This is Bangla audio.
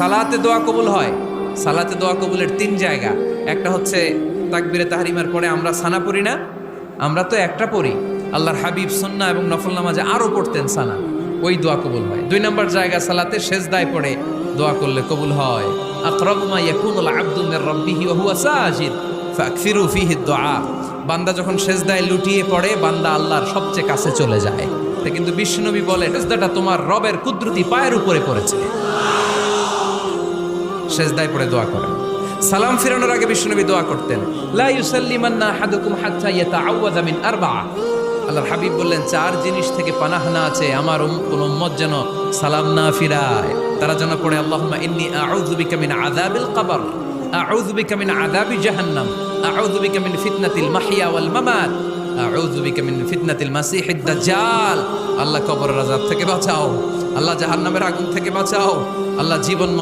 সালাতে দোয়া কবুল হয়। সালাতে দোয়া কবুলের 3 জায়গা। একটা হচ্ছে তাকবীরে তাহরিমার পরে আমরা সানা পড়ি না, আমরা তো একটা পড়ি। আল্লাহর হাবিব সুন্নাহ এবং নফল নামাজে আরো পড়তেন সানা, ওই দোয়া কবুল হয়। 2 নম্বর জায়গা সালাতে সেজদায় পড়ে দোয়া করলে কবুল হয়। আকরাবু মা ইয়াকুনুল আবদু মির রাব্বিহি ওয়া হুয়া সাজিদ ফাকসিরু ফিহি দুআ। বান্দা যখন সেজদায় লুটিয়ে পড়ে বান্দা আল্লাহর সবচেয়ে কাছে চলে যায়। তা কিন্তু বিশ্বনবী বলে সেজদাটা তোমার রবের কুদরতি পায়ের উপরে পড়েছে। সেজদায় পড়ে দোয়া করেন। সালাম ফিরানোর আগে বিশ্বনবী দোয়া করতেন, লা ইউসাল্লিমান্না আহাদুকুম হাত্তা ইয়াতাআওয়াযা মিন আরবা'a। আল্লাহর হাবিব বললেন 4 জিনিস থেকে পানাহ না আছে আমার কোন উম্মত যেন সালাম না ফিরায়। তারা যেন পড়ে আল্লাহুম্মা ইন্নী আউযু বিকা মিন আযাবিল কবর, আউযু বিকা মিন আযাবি জাহান্নাম, আউযু বিকা মিন ফিতনাতিল মাহইয়া ওয়াল মামাত, আউযু বিকা মিন ফিতনাতিল মাসিহিদ দাজ্জাল। আল্লাহ কবরের আযাব থেকে বাঁচাও, আল্লাহ জাহান্নামের আগুন থেকে বাঁচাও, আল্লাহ জীবন